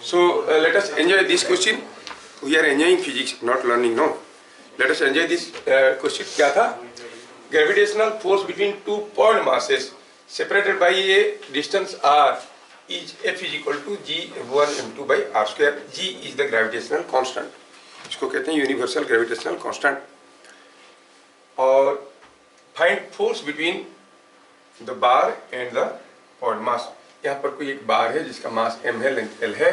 So let us enjoy this question. We are enjoying physics, not learning, no. Let us enjoy this question. क्या था? Gravitational force between two point masses separated by a distance r is F is equal to G(m1 m2 by r square). G is the gravitational constant. इसको कहते हैं universal gravitational constant. और find force between the bar and the point mass. यहाँ पर कोई एक बार है जिसका मास m है, लेंथ l है,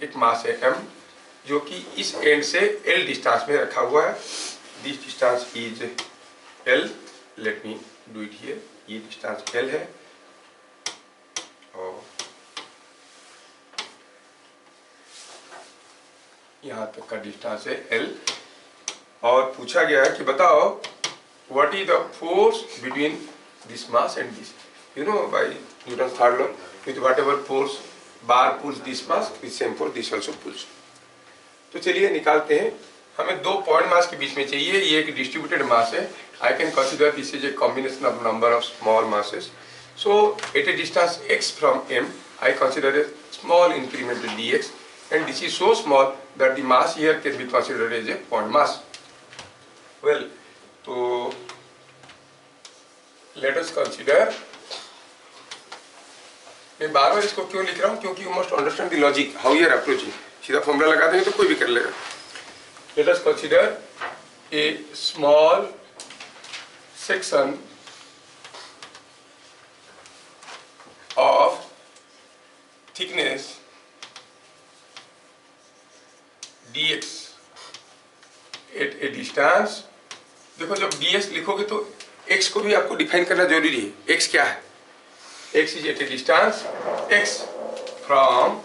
एक मास है m जो कि इस एंड से l डिस्टेंस में रखा हुआ है. This distance is l. Let me do it here. ये डिस्टेंस l है और यहाँ तक का डिस्टेंस है l. और पूछा गया है कि बताओ what is the force between this mass and this. You know, by Newton's third law, with whatever force bar pulls this mass, with same force this also pulls. तो चलिए निकालते हैं. हमें दो पॉइंट मास के बीच में चाहिए. ये एक डिस्ट्रीब्यूटेड मास है. I can consider this is a combination of number of small masses. So at a distance x from m, I consider a small increment dx, and this is so small that the mass here can be considered as a point mass. Well, so let us consider. मैं बार बार इसको क्यों लिख रहा हूँ? क्योंकि you must understand the logic how you are approaching. सीधा formula लगा देंगे तो कोई भी कर लेगा. Let us consider a small section of thickness dx at a distance. देखो जब dx लिखोगे तो x को भी आपको डिफाइन करना जरूरी है. x क्या है? x is at a distance x from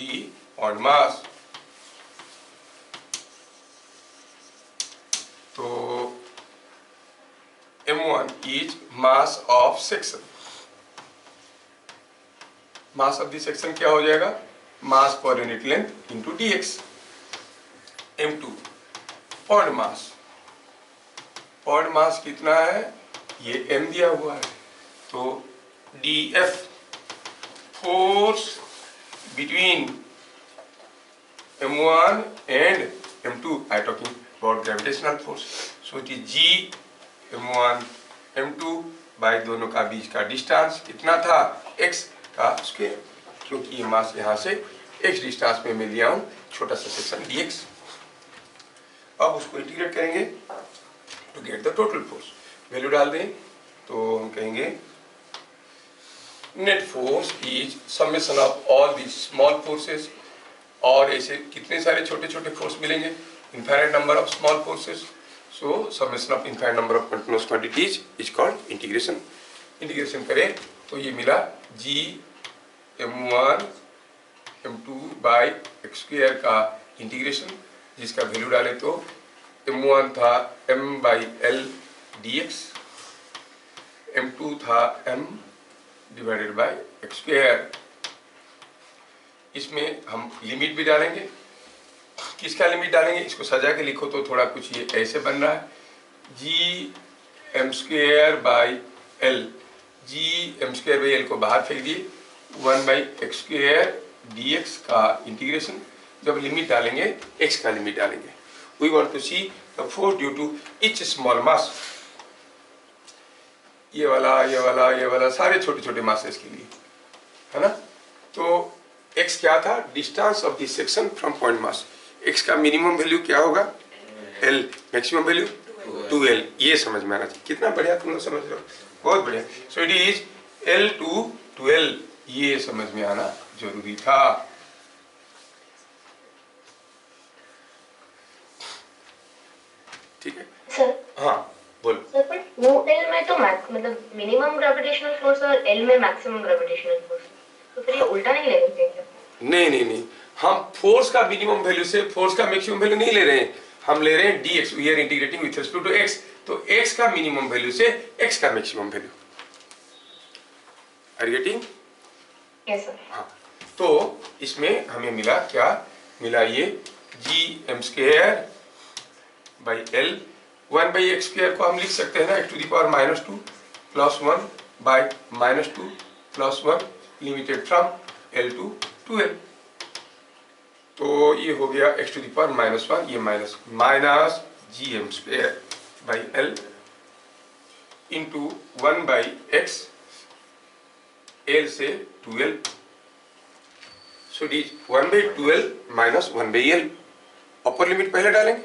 the point mass. तो m1 is mass of section. mass of the section क्या हो जाएगा? mass per unit length into dx. m2 point mass. point mass कितना है? ये m दिया हुआ है. तो dF force between m1 and m2. I talking about gravitational force. So it is G m1 m2 by दोनों का बीच का डिस्टेंस कितना था? x का स्क्वायर. क्योंकि ये मास यहाँ से x डिस्टेंस में मैं लिया हूँ छोटा सा सेक्शन dx. अब उसको इंटीग्रेट करेंगे to get the total force. Value डाल दें तो हम कहेंगे net force is summation of all the small forces. और ऐसे कितने सारे छोटे छोटे फोर्स मिलेंगे? Infinite number of small forces. So summation of infinite number of continuous quantities is called integration. Integration करें तो ये मिला g m1 m2 by x square का इंटीग्रेशन, जिसका वैल्यू डाले तो m1 था m by l dx, m2 था m divided by x square. इसमें हम लिमिट भी डालेंगे. किसका लिमिट डालेंगे? इसको सजा के लिखो तो थोड़ा कुछ ये ऐसे बन रहा है. G M square by L. G M square by L को बाहर फेंक दिए. 1 by x square d x का इंटीग्रेशन. जब लिमिट डालेंगे एक्स का लिमिट डालेंगे. We want to see the force due to each small mass. ये वाला सारे छोटे छोटे मासेस के लिए है ना. तो x क्या था? Distance of this section from point mass. x का मिनिमम वैल्यू क्या होगा? l. Maximum value 2l. ये समझ में आना चाहिए. कितना बढ़िया तुम लोग समझ रहे हो, बहुत बढ़िया. सो it is l to 2l. ये समझ में आना जरूरी था. ठीक है सर. हाँ बोलो. सर पर वो एल में तो मतलब मिनिमम ग्रेविटेशनल फोर्स और एल में मैक्सिमम ग्रेविटेशनल फोर्स, तो फिर ये उल्टा नहीं लेना चाहिए? नहीं, हम फोर्स का मिनिमम वैल्यू से फोर्स का मैक्सिमम वैल्यू नहीं ले रहे हैं. हम ले रहे हैं dx. We are integrating with respect to x. तो x का मिनिमम वैल्यू से x का maximum value. Are getting? Yes sir. हाँ. तो इसमें हमें मिला क्या? मिला ये g m square by l. 1 by x square को हम लिख सकते हैं ना x to the power -2 plus 1 by -2 plus 1 limited from l to 2l. तो ये हो गया x टू द पावर -1, ये minus gm² by l into 1/x, l से 2l, so it is 1/2l minus 1/l। Upper limit पहले डालेंगे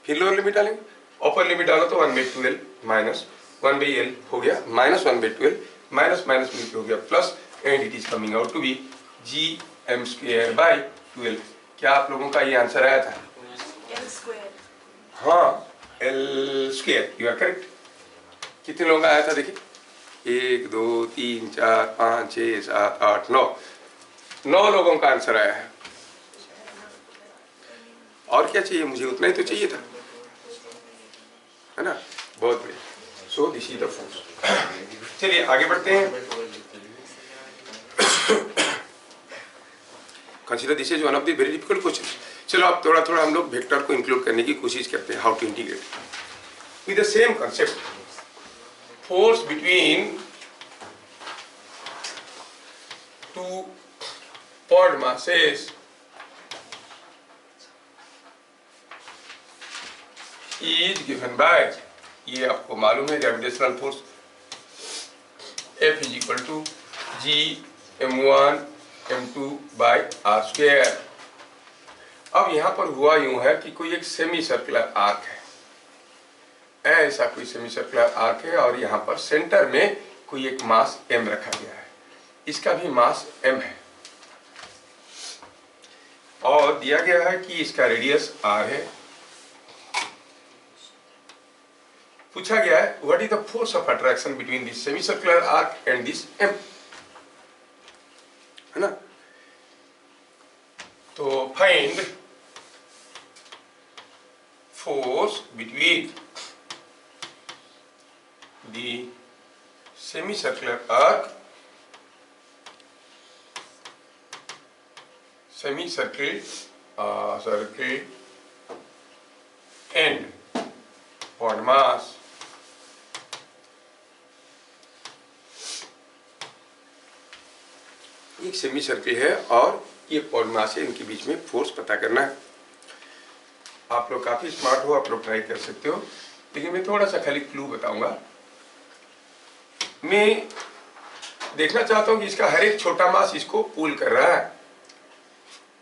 फिर lower limit डालेंगे। अपर लिमिट डालो तो 1/2l माइनस 1/l हो गया, माइनस 1/2l, माइनस माइनस मिलकर हो गया plus, and it is coming out to be gm²/2l। क्या आप लोगों का ये आंसर आया था? L²। हाँ, l², यू आर करेक्ट। कितने लोगों का आया था देखिए? 1 2 3 4 5 6 7 8 9, 9 लोगों का आंसर आया है। और क्या चाहिए मुझे? उतना ही तो चाहिए था, है ना? बहुत बढ़िया। So this is the force. चलिए आगे बढ़ते हैं। Consider this is one of the very difficult question. चलो अब थोड़ा थोड़ा हम लोग वेक्टर को इंक्लूड करने की कोशिश करते हैं। How to integrate with the same concept, force between two point masses is given by, ये आपको मालूम है gravitational force F is equal to gm1 m2 by r²। अब यहाँ पर हुआ यूं है कि कोई एक सेमी सर्कुलर आर्क है, ऐसा कोई सेमी सर्कुलर आर्क है, और यहाँ पर सेंटर में कोई एक मास m रखा गया है, इसका भी मास m है, और दिया गया है कि इसका रेडियस r है। पूछा गया है what is the force of attraction between this semi circular arc and this m, है ना? तो find force between the semi circular arc, semi circle and point mass एक सेमी सर्किल है और ये पॉइंट मास है, इनके बीच में फोर्स पता करना है। आप लोग काफी स्मार्ट हो, आप लोग ट्राई कर सकते हो, लेकिन मैं थोड़ा सा खाली क्लू बताऊंगा। मैं देखना चाहता हूं कि इसका हर एक छोटा मास इसको पुल कर रहा है,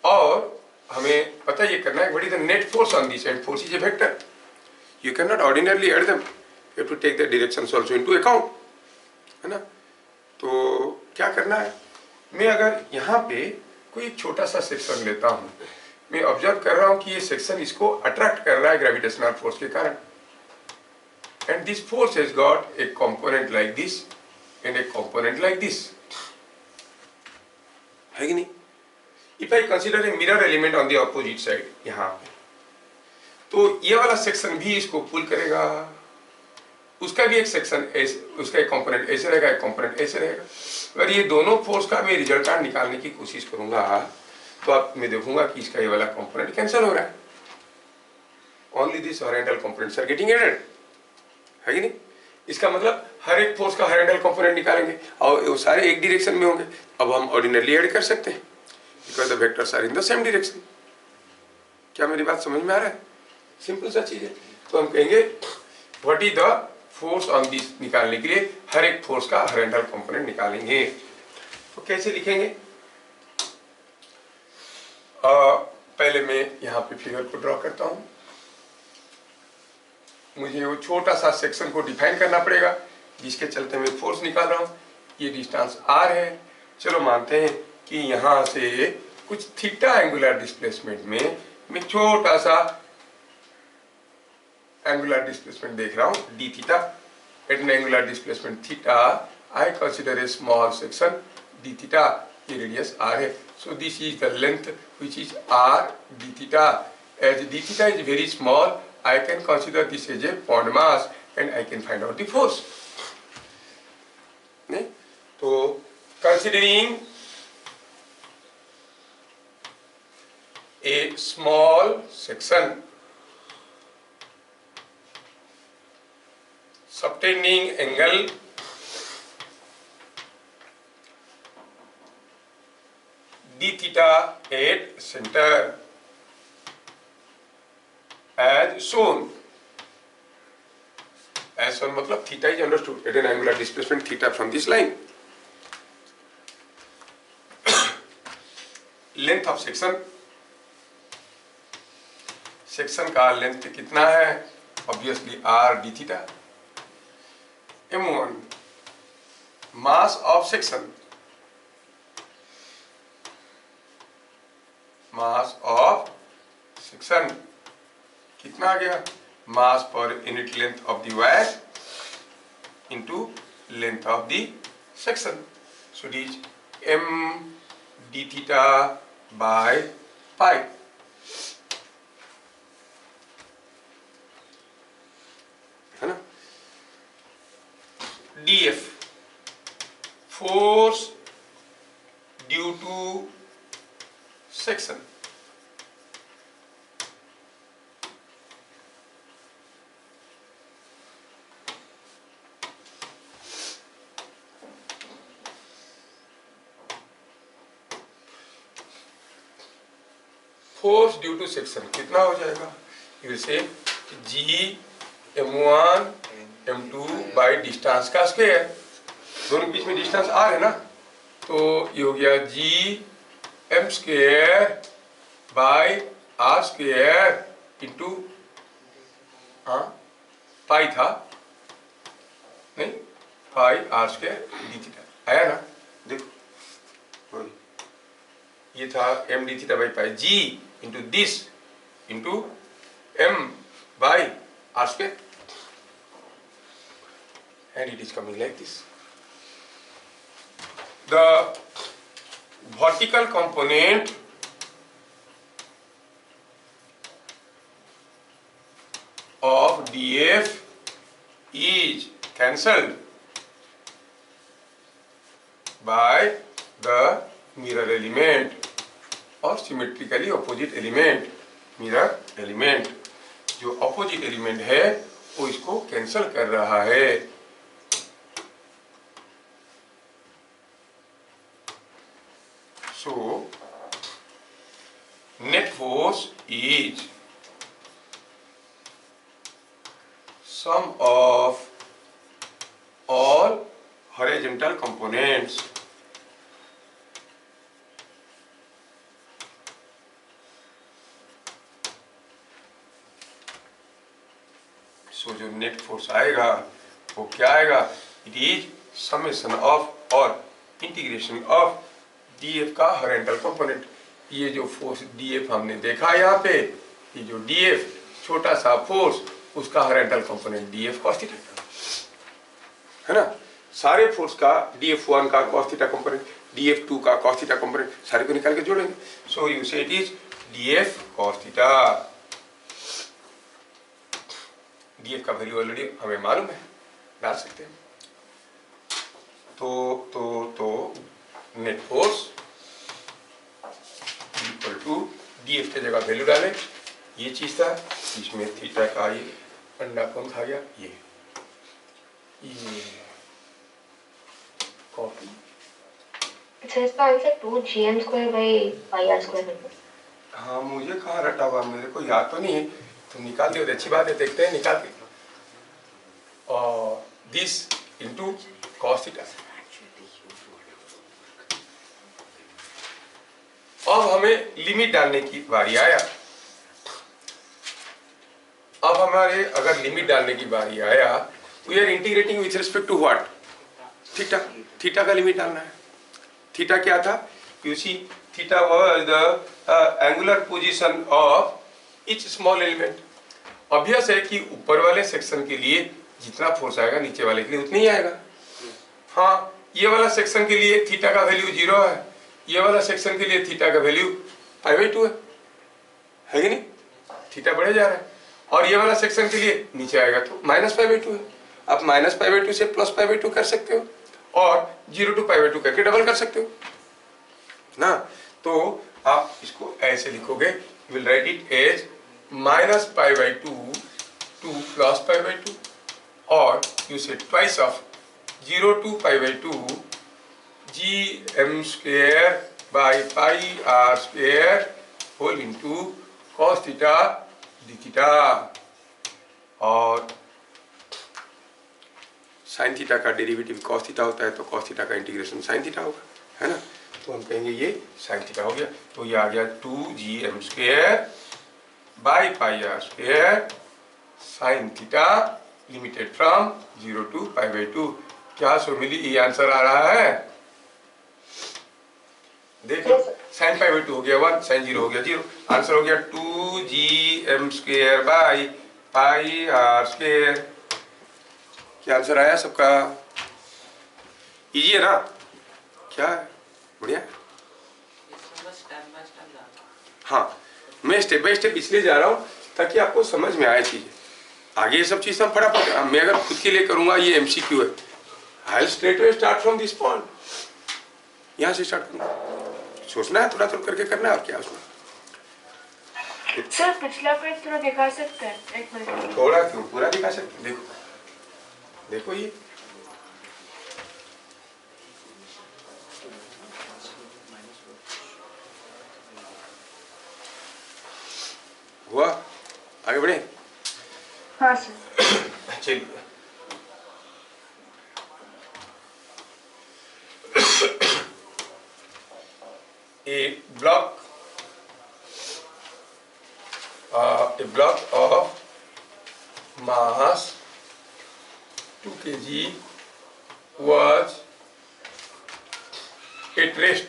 और हमें पता ये करना है what is the net force on this, and force is a vector, you can not ordinarily add them, you have to take the directions also into account, है ना? तो क्या करना है, मैं अगर यहाँ पे कोई एक छोटा सा सेक्शन लेता हूँ, मैं ऑब्जर्व कर रहा हूँ कि ये सेक्शन इसको अट्रैक्ट कर रहा है ग्रेविटेशनल फोर्स के कारण, and this force has got a component like this and A component like this, है कि नहीं? If I consider a mirror element on the opposite side यहाँ पे, तो ये वाला सेक्शन भी इसको पुल करेगा, उसका भी एक सेक्शन, उसका एक कंपोनेंट ऐसे रहेगा, एक कंपोनेंट ऐसे रहेगा। अगर ये दोनों फोर्स का मैं रिजल्टेंट निकालने की कोशिश करूंगा, तो आप मैं देखूंगा कि इसका ये वाला कंपोनेंट कैंसिल हो रहा है, only this horizontal components are getting added, है कि नहीं? इसका मतलब हर एक फोर्स का हॉरिजॉन्टल कंपोनेंट निकालेंगे और वो सारे एक डायरेक्शन में होंगे। अब हम ऑर्डिनरली ऐड कर सकते हैं because the vectors are in the same direction. क्या मेरी बात समझ में आ रहा है? सिंपल सा चीज है। तो हम कहेंगे what is the force on this, निकालने के लिए हर एक फोर्स का हॉरिजॉन्टल कंपोनेंट निकालेंगे। तो कैसे लिखेंगे? पहले मैं यहाँ पे फिगर को ड्रॉ करता हूँ। मुझे वो छोटा सा सेक्शन को डिफाइन करना पड़ेगा जिसके चलते मैं फोर्स निकाल रहा हूँ। ये डिस्टेंस r है। चलो मानते हैं कि यहाँ से कुछ थीटा एंगुलर डिस्प्लेसमेंट में मैं छोटा सा एंगुलर डिस्प्लेसमेंट देख रहा हूँ d theta. At an angular displacement theta I consider a small section d theta. ये रेडियस r है। So this is the length which is r d theta. As d theta is very small, I can consider this as a point mass and I can find out the force. नहीं? तो considering a small section subtending angle d theta at center, as shown. As shown मतलब theta is understood at an angular displacement theta from this line. Length of section, section का length कितना है? Obviously r d theta. m1 mass of section, mass of section कितना आ गया? Mass पर unit length of the wire into length of the section. So it is m d theta by pi. है ना? df force due to section, force due to section कितना हो जाएगा? You will say g m1 m2 by distance का square. दोनों के बीच में distance r है ना, तो ये हो गया g m square by r square into pi था नहीं, पाई r स्क्वायर डी थीटा आया ना. देखो ये था m D theta by pi, g into this into m by r square, and it is coming like this. The vertical component of df is cancelled by the mirror element or symmetrically opposite element. mirror element जो opposite element है वो इसको cancel कर रहा है. So net force is sum of all horizontal components. So जो net force आएगा वो क्या आएगा? इट इज समेशन ऑफ और इंटीग्रेशन ऑफ डीएफ का हॉरिजॉन्टल कंपोनेंट. ये जो फोर्स डीएफ हमने देखा यहाँ पे, ये जो डीएफ छोटा सा फोर्स, उसका horizontal component DF cos theta है ना. सारे फोर्स का df1 का cos थीटा कंपोनेंट, df2 का cos थीटा कंपोनेंट, सारे को निकाल के जोड़ेंगे. So you see it is df cos theta. df का वैल्यू ऑलरेडी हमें मालूम है, डाल सकते हैं. तो net force equal to df के जगह वैल्यू डालें. ये चीज था, इसमें थीटा का ये अंडा कौन खा गया? ये कॉपी. अच्छा, इसका answer 2gm square by pi r square है. हाँ, मुझे कहाँ रटा हुआ, मेरे को याद तो नहीं है. तुम निकाल दियो, अच्छी बात है, देखते हैं निकाल के. और दिस इनटू कॉस थीटा. अब हमें लिमिट डालने की बारी आया. अब हमारे अगर लिमिट डालने की बारी आया, we are integrating with respect to what? Theta. Theta का लिमिट डालना है. थीटा क्या था? You see, theta was the angular position of each small element. Obvious है कि ऊपर वाले सेक्शन के लिए जितना फोर्स आएगा नीचे वाले के लिए उतना ही आएगा. हाँ, ये वाला सेक्शन के लिए थीटा का वैल्यू 0 है, ये वाला सेक्शन के लिए थीटा का वैल्यू π/2 है कि नहीं? थीटा बढ़े जा रहा है. और ये वाला सेक्शन के लिए नीचे आएगा तो -π/2 है. आप -π/2 से +π/2 कर सकते हो और 0 to π/2 करके डबल कर सकते हो ना. तो आप इसको ऐसे लिखोगे, will write it as -π/2 to +π/2 और you say twice of 0 to π/2 gm square by pi r square whole into cos theta D theta, और साइन थीटा का डेरिवेटिव कॉस थीटा होता है, तो कॉस थीटा का इंटीग्रेशन साइन थीटा होगा, है ना। तो हम कहेंगे ये साइन थीटा हो गया। तो ये आ गया 2gm² by pi r square sine theta limited from 0 to π/2। क्या सुमिली ये आंसर आ रहा है? देखो साइन π/2 हो गया 1, साइन 0 हो गया 0, आंसर हो गया 2gm² by pi r square. क्या आंसर आया सबका? इजी है ना? क्या है? बढ़िया। हाँ, मैं स्टेप बाय स्टेप इसलिए जा रहा हूँ ताकि आपको समझ में आए चीजें। आगे ये सब चीज हम फटाफट, मैं अगर खुद के लिए करूंगा, ये MCQ है, I straight away start from this point, यहाँ से स्टार्ट करूंगा। सोचना है, थोड़ा थोड़ा करके करना है, और क्या उसमें। सर पिछला पेज थोड़ा दिखा सकते हैं? एक मिनट। थोड़ा क्यों, पूरा दिखा सकते। देखो देखो ये हुआ, आगे बढ़े। हाँ सर। चलिए, a block of mass 2 kg was at rest.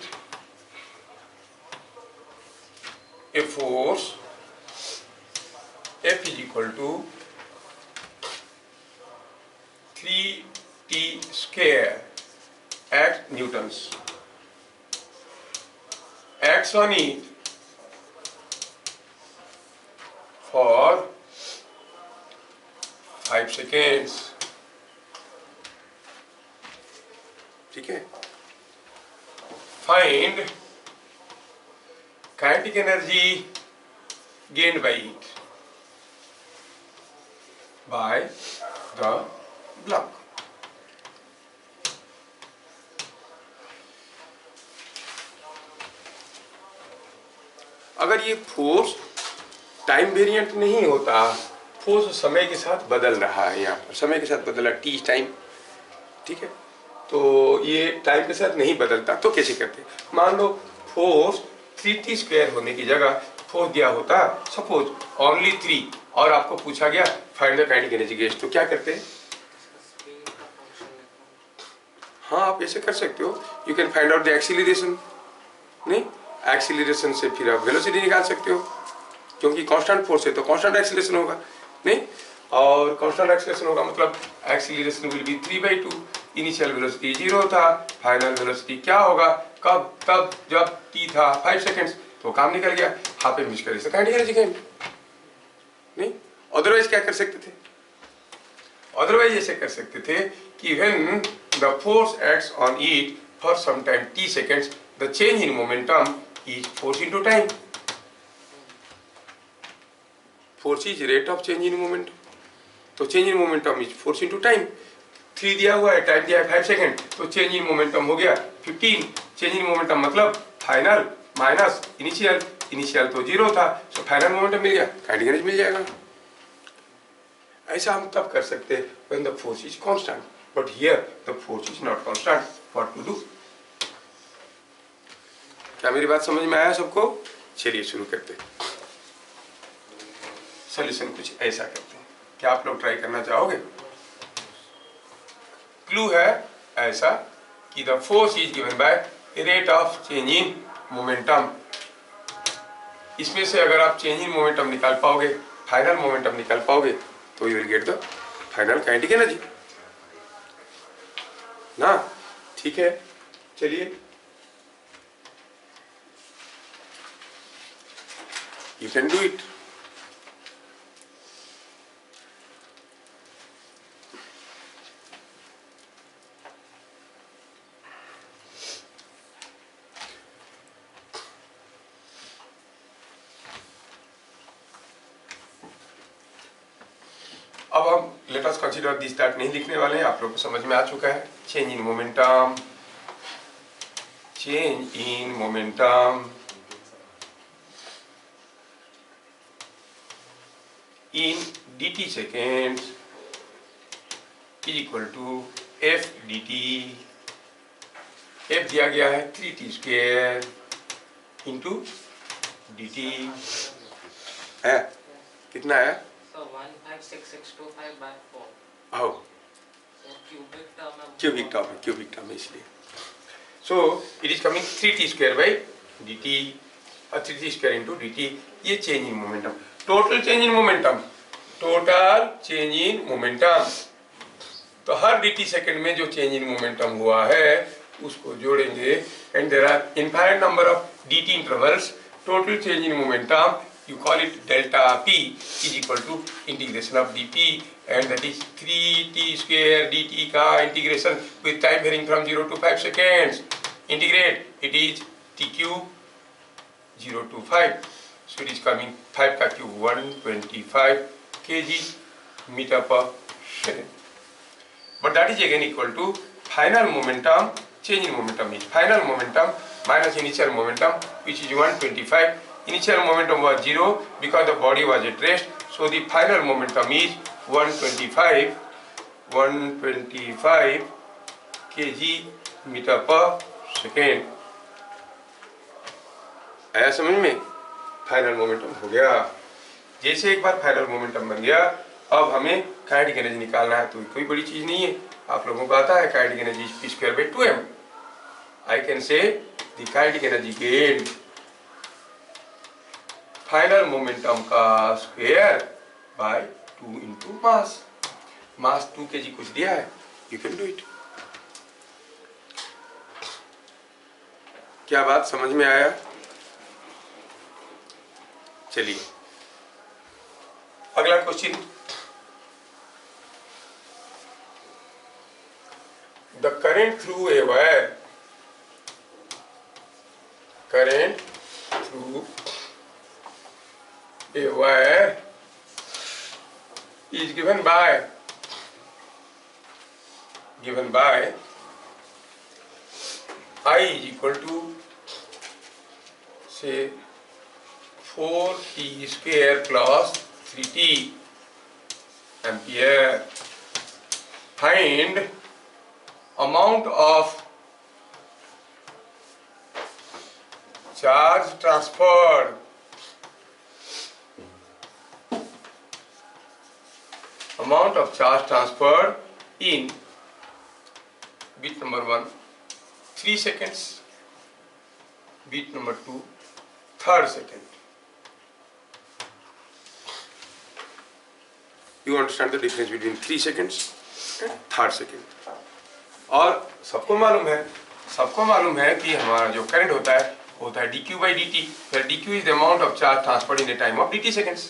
A force F is equal to 3t square at newtons. Acts on it for 5 seconds. ठीक है। Find kinetic energy gained by it by the block. अगर ये force time variant नहीं होता, force समय के साथ बदल रहा है, यहाँ पर समय के साथ बदला टी टाइम, ठीक है, तो ये टाइम के साथ नहीं बदलता, तो कैसे करते? मान लो फोर्स 3t स्क्वायर होने की जगह फोर्स दिया होता सपोज ओनली 3, और आपको पूछा गया find the kinetic energy gained, तो क्या करते हैं? हाँ, आप ऐसे कर सकते हो, you can find out the acceleration, नहीं एक्सीलरेशन से फिर आप वेलोसिटी निकाल सकते हो, क्योंकि कांस्टेंट फोर्स है तो कांस्टेंट एक्सीलरेशन होगा, नहीं, और कांस्टेंट एक्सीलरेशन होगा मतलब acceleration will be 3/2, initial velocity 0 था, फाइनल वेलोसिटी क्या होगा, कब, तब जब t था 5 सेकंड्स, तो काम निकल गया, हाफ एम कर काइनेटिक एनर्जी गेन, नहीं। अदरवाइज क्या कर सकते थे? अदरवाइज ऐसे कर सकते थे कि when the force acts on it for some time t seconds, the change in momentum is force into time. Force is rate of change in momentum. तो change in momentum is force into time. 3 दिया हुआ है, time दिया है 5 second, तो change in momentum हो गया 15। Change in momentum मतलब फाइनल माइनस इनिशियल, इनिशियल तो 0 था, तो फाइनल मोमेंटम मिल गया, काइनेटिक एनर्जी मिल जाएगा। ऐसा हम तब कर सकते हैं when the force is constant, but here the force is not constant. What to do? क्या मेरी बात समझ में आया सबको? चलिए शुरू करते हैं। सॉल्यूशन कुछ ऐसा करते हैं, क्या आप लोग ट्राई करना चाहोगे? क्लू है ऐसा कि the force is given by rate of change in momentum. इसमें से अगर आप चेंज इन मोमेंटम निकाल पाओगे, फाइनल मोमेंटम निकाल पाओगे, तो you will get the final kinetic energy ना। ठीक है, चलिए you can do it. अब हम late us consider this that नहीं लिखने वाले हैं, आप लोग को समझ में आ चुका है। Change in momentum, change in momentum in dt seconds is equal to f dt. f दिया गया है 3t square into dt है, कितना है? So 156625 by 4. आओ So cubic term है. क्यूबिक टर्म है इसलिए. So it is coming 3t square by dt और 3t square into dt. ये change in momentum, total change in momentum, total change in momentum. तो हर dt सेकंड में जो change in momentum हुआ है उसको जोड़ेंगे. And there are infinite number of dt intervals. Total change in momentum you call it delta p is equal to integration of dp, and that is 3t square dt का integration with time varying from 0 to 5 seconds. Integrate, it is t cube 0 to 5, so it is coming 5 का cube 125 kg meter per second. But that is again equal to final momentum, change in momentum is final momentum minus initial momentum, which is 125. Initial momentum was 0 because the body was at rest, so the final momentum is 125 kg meter per second. आया समझ में? Final momentum हो गया. जैसे एक बार final momentum बन गया, अब हमें काइनेटिक एनर्जी निकालना है. तो कोई बड़ी चीज नहीं है, आप लोगों को आता है. Kinetic energy p square by 2m. I can say the kinetic energy gained final momentum का square by 2 into mass. Mass 2 kg कुछ दिया है, यू कैन डू इट. क्या बात समझ में आया? चलिए अगला question. The current through a wire, current through a wire is given by I is equal to say 4t square plus 3t ampere. Find amount of charge transferred in bit number 1 3 seconds, bit number 2 3rd second. You understand the difference between 3 seconds and 3rd second. और सबको मालूम है कि हमारा जो current होता है dq by dt, where dq is the amount of charge transferred in a time of dt seconds.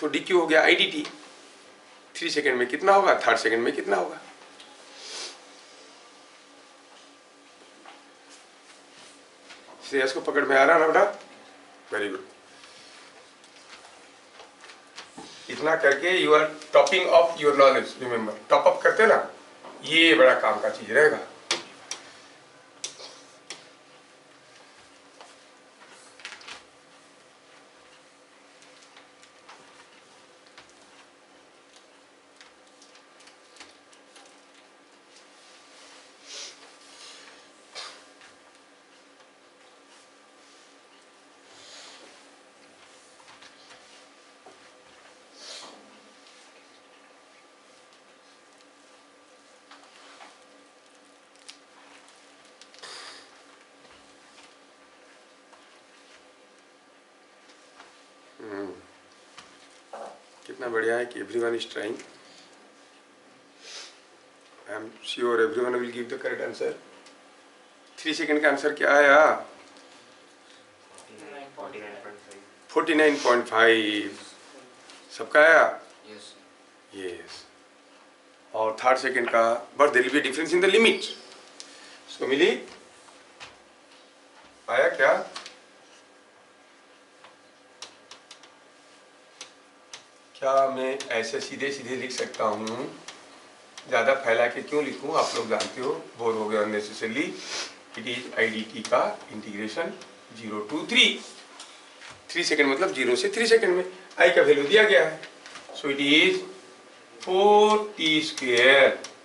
तो dq हो गया idt. 3 सेकंड में कितना होगा, 3rd सेकंड में कितना होगा. श्रेयस को पकड़ में आ रहा ना बेटा? Very good. इतना करके you are topping up your knowledge. Remember, top up करते ना, ये बड़ा काम का चीज रहेगा. कितना बढ़िया है कि everyone is trying. I am sure everyone will give the correct answer. 3 second का आंसर क्या आया? 49.5. सबका आया? यस. और 3rd सेकंड का, but there will be difference in the limit. So मिली आया क्या? क्या मैं ऐसे सीधे सीधे लिख सकता हूँ? ज़्यादा फैला के क्यों लिखूँ? आप लोग जानते हो, बोर हो गए unnecessarily. It is I D T का इंटीग्रेशन 0 to 3 3 सेकेंड मतलब 0 से 3 सेकेंड में आई का वैल्यू दिया गया है। सो it is 4t²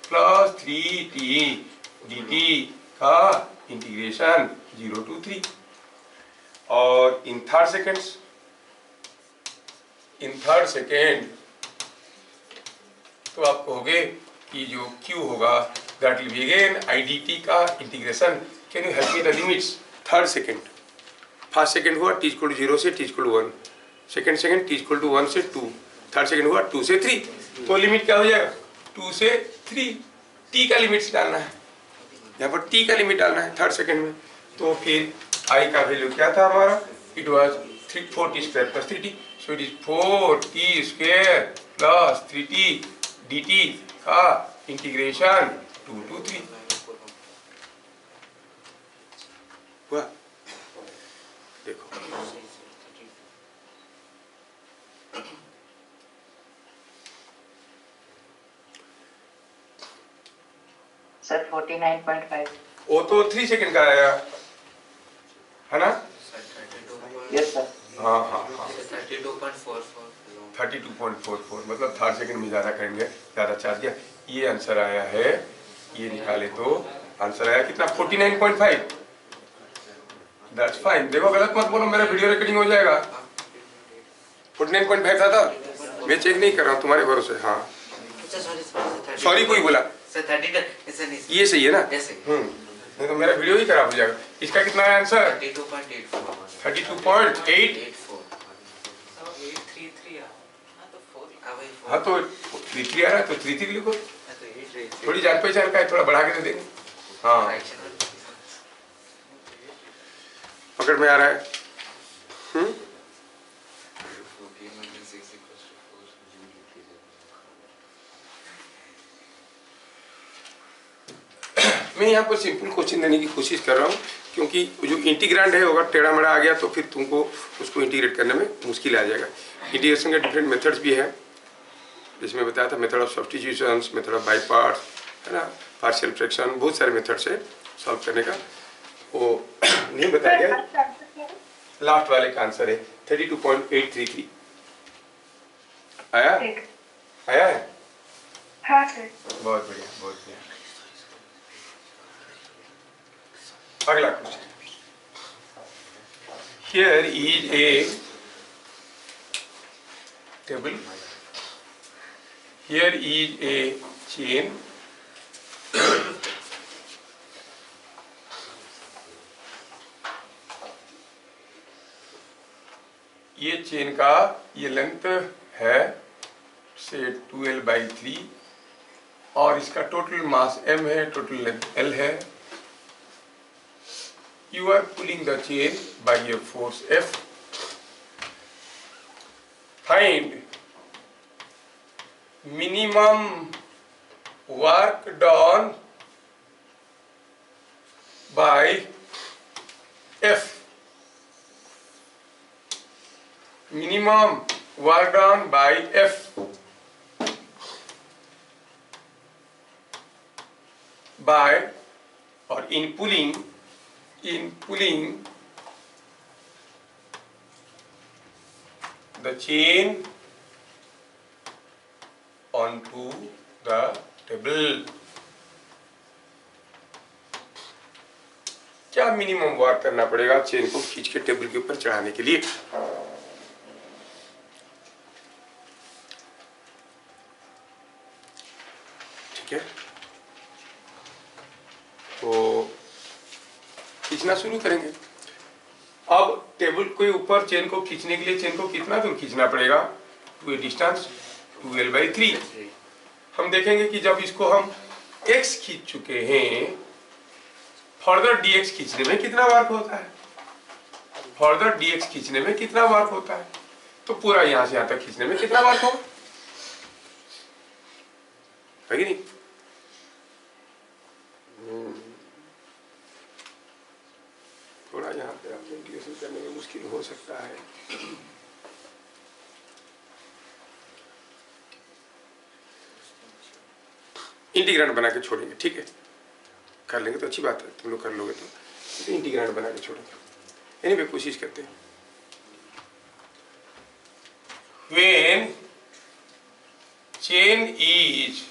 plus 3t dt का इंटीग्रेशन 0 to 3। और इन थर्ड सेकेंड तो आप कहोगे कि जो q होगा that will be again I D T का integration. Can you help me the limits? Third second, first second हुआ t इक्वल टू 0 से t equal to 1, second t equal to 1 से 2, थर्ड सेकेंड हुआ 2 से 3। तो limit क्या हो जाएगा? 2 से 3, t का लिमिट डालना है, यहाँ पर t का लिमिट डालना है थर्ड सेकेंड में। तो फिर i का वैल्यू क्या था हमारा? It was 4t² plus 3t। So it is 4t² plus 3t dt का इंटीग्रेशन 2 to 3 हुआ। देखो सर 49.5। वो तो 3 सेकेंड का आया है ना? Yes sir. हाँ हाँ हाँ 32.44 32.44 मतलब थर्ड सेकेंड में ज़्यादा करेंगे, ज़्यादा चार्ज दिया। ये आंसर आया है, ये निकाले तो आंसर आया कितना? 49.5। That's fine. देखो गलत मत बोलो, मेरा वीडियो रिकॉर्डिंग हो जाएगा। 49.5 था, मैं चेक नहीं कर रहा हूँ, तुम्हारे भरोसे। हाँ सॉरी कोई बोला, ये सही है ना? नहीं तो मेरा वीडियो ही खराब हो जाएगा। इसका कितना है आंसर? 32.8। हाँ तो 33 आ रहा है तो 33 लिखो, थोड़ी जान पहचान का है, थोड़ा बढ़ा के दे देंगे। हाँ पकड़ में आ रहा है। मैं यहाँ पर सिंपल क्वेश्चन देने की कोशिश कर रहा हूँ, क्योंकि जो इंटीग्रांड है अगर टेढ़ा मेढ़ा आ गया तो फिर तुमको उसको इंटीग्रेट करने में मुश्किल आ जाएगा। इंटीग्रेशन के डिफरेंट मेथड्स भी हैं, जिसमें बताया था method of substitutions, method of by parts, है ना, पार्शियल फ्रैक्शन, बहुत सारे मेथड्स है सॉल्व करने का। वो नहीं बताया गया। लास्ट वाले का आंसर है 32.833। आया है? हाँ सर। बहुत बढ़िया, बहुत बढ़िया। अगला question, here is a table, here is a chain, ये चेन का ये लेंथ है से 12/3 और इसका टोटल मास m है, टोटल लेंथ l है। You are pulling the chain by a force F. Find minimum work done by F. Minimum work done by F. By or in pulling the chain onto the table. क्या minimum work करना पड़ेगा chain को खींच के table के ऊपर चढ़ाने के लिए? ठीक है, तो खींचना शुरू करेंगे। अब टेबल के ऊपर चेन को खींचने के लिए चेन को कितना दूर खींचना पड़ेगा? To a distance 12/3। हम देखेंगे कि जब इसको हम x खींच चुके हैं, फर्दर dx खींचने में कितना वर्क होता है, फर्दर dx खींचने में कितना वर्क होता है, तो पूरा यहां से यहां तक खींचने में कितना वर्क होगा, है कि नहीं? थोड़ा यहाँ पे आपको इंटीग्रेशन करने में मुश्किल हो सकता है। इंटीग्रांड बना के छोड़ेंगे, ठीक है, कर लेंगे तो अच्छी बात है, तुम लोग कर लोगे तो इंटीग्रांड बना के छोड़ेंगे। एनीवे कोशिश करते हैं। when chain is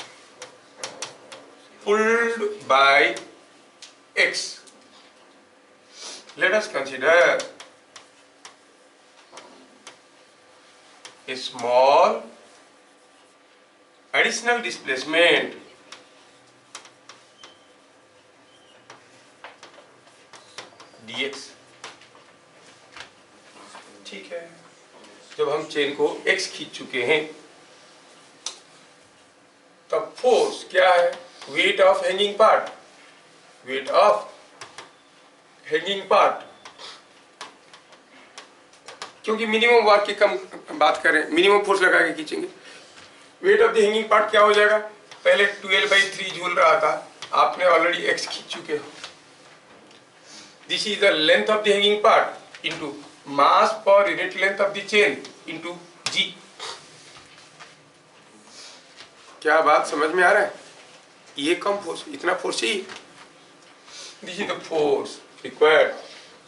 pulled by X. Let us consider a small additional displacement dx. ठीक है, जब हम चेन को x खींच चुके हैं तब फोर्स क्या है? Weight of hanging part, weight of hanging part, क्योंकि मिनिमम वर्क की कम बात करें, मिनिमम फोर्स लगा के खींचेंगे। Weight of the hanging part क्या हो जाएगा? पहले 12/3 झूल रहा था, आपने ऑलरेडी x खींच चुके हो। This is the length of the hanging part into mass पर unit length of the chain into g। क्या बात समझ में आ रहा है? ये कम फोर्स, इतना फोर्स चाहिए। This is the force required.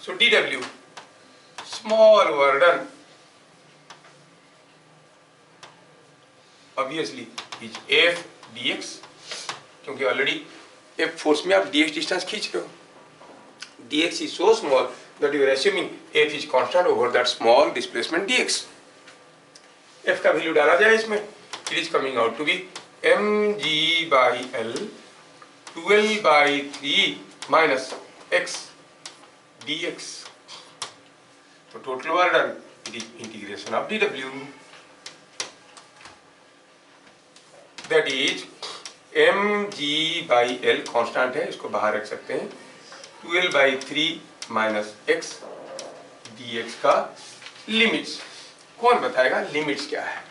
So dW, small work done, obviously is F dx, क्योंकि ऑलरेडी F फोर्स में आप dx डिस्टेंस खींच रहे हो। dx is so small that you are assuming F is constant over that small displacement dx. F का value डाला जाए इसमें, it is coming out to be mg by L 12/3 minus x dx. तो total work done, it is integration of dw, that is mg by L constant है, इसको बाहर रख सकते हैं, 12/3 माइनस x dx का लिमिट्स। कौन बताएगा लिमिट्स क्या है?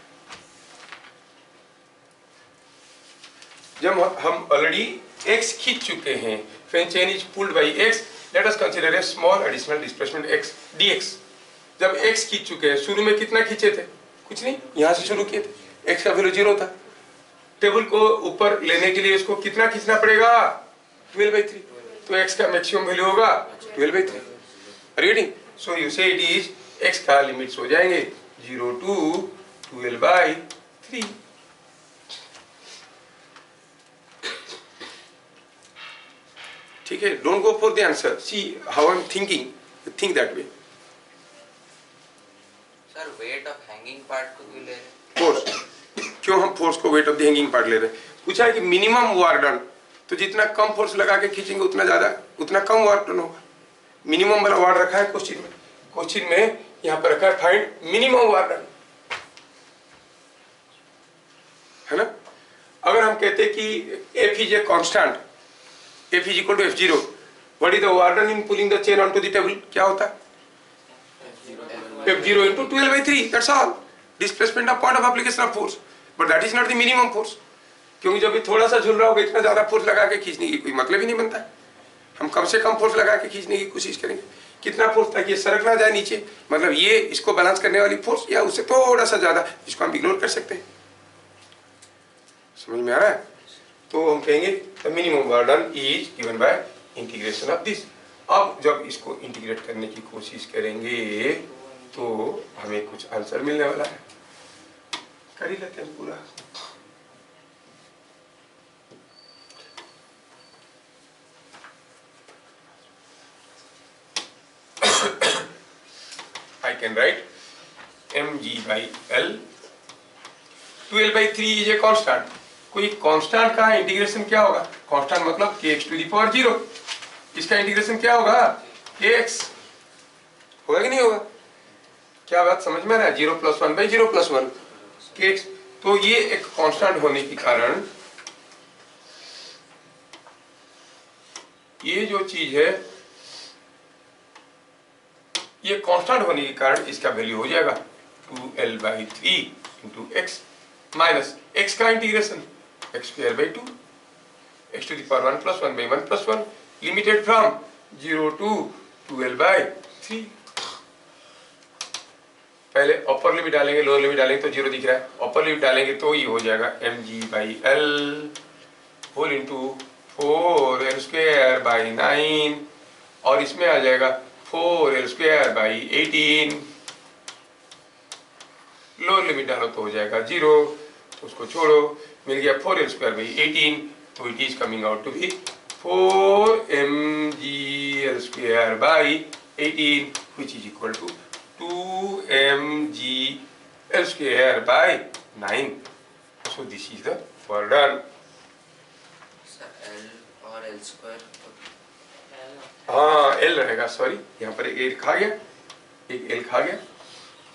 जब हम ऑलरेडी x खींच चुके हैं, when chain is pulled by x, let us consider a small additional displacement x dx. जब x खींच चुके हैं, शुरू में कितना खींचे थे? कुछ नहीं, यहाँ से शुरू किए थे, x का वैल्यू 0 था। टेबल को ऊपर लेने के लिए इसको कितना खींचना पड़ेगा? 12/3। तो x का मैक्सिमम वैल्यू होगा 12/3। Reading, so you see it is x का लिमिट्स हो जाएंगे 0 to 12/3। ठीक है, don't go for the answer, see how I am thinking, think that way. Sir weight of hanging part को क्यों ले रहे हैं? फोर्स, क्यों हम फोर्स को weight of the hanging part ले रहे हैं? पूछा है कि मिनिमम वर्क डन, तो जितना कम फोर्स लगा के खींचेंगे उतना ज्यादा, उतना कम वर्क डन होगा। मिनिमम वाला वर्ड रखा है क्वेश्चन में, क्वेश्चन में यहाँ पर रखा है फाइंड मिनिमम वर्क डन, है ना? अगर हम कहते हैं कि F is a constant, F is equal to F0, what is the work done in pulling the chain onto the table? क्या होता है? F0 into 12/3, that's all. Displacement of point of application of force, but that is not the minimum force. क्योंकि जब ये थोड़ा सा झूल रहा होगा, इतना ज्यादा फोर्स लगा के खींचने की कोई मतलब ही नहीं बनता है। हम कम से कम फोर्स लगा के खींचने की कोशिश करेंगे। कितना फोर्स ताकि ये सरक ना जाए नीचे, मतलब ये इसको बैलेंस करने वाली फोर्स, या उससे थोड़ा सा ज्यादा, जिसको हम इग्नोर कर सकते हैं। समझ में आ रहा है? तो हम कहेंगे the minimum work done is given by integration of this. अब जब इसको इंटीग्रेट करने की कोशिश करेंगे तो हमें कुछ आंसर मिलने वाला है। कर ही लेते हैं पूरा। I can write mg by L 12/3 is a constant। कोई कांस्टेंट का इंटीग्रेशन क्या होगा? कांस्टेंट मतलब kx to the power 0। इसका इंटीग्रेशन क्या होगा? kx होगा कि नहीं होगा? क्या बात समझ में आ रहा है? 0 + 1 / 0 + 1 kx। तो ये एक कांस्टेंट होने के कारण ये जो चीज है, ये कांस्टेंट होने के कारण इसका वैल्यू हो जाएगा 2L/3 × x माइनस x का integration x²/2 x to the power 1 + 1 / 1 + 1 limited from 0 to 2L/3। पहले अपर लिमिट डालेंगे, लोअर लिमिट डालेंगे तो 0 दिख रहा है। अपर लिमिट डालेंगे तो ये हो जाएगा mg/L होल इंटू 4L²/9 और इसमें आ जाएगा 4L²/18। लोअर लिमिट डालो तो हो जाएगा 0, तो उसको छोड़ो, मिल गया 4l²/18, तो it is coming out to be 4mgl²/18 which is equal to 2mgl²/9. So this is the work done. L और L². हाँ L रहेगा, सॉरी यहाँ पर एक L खा गया, एक L खा गया,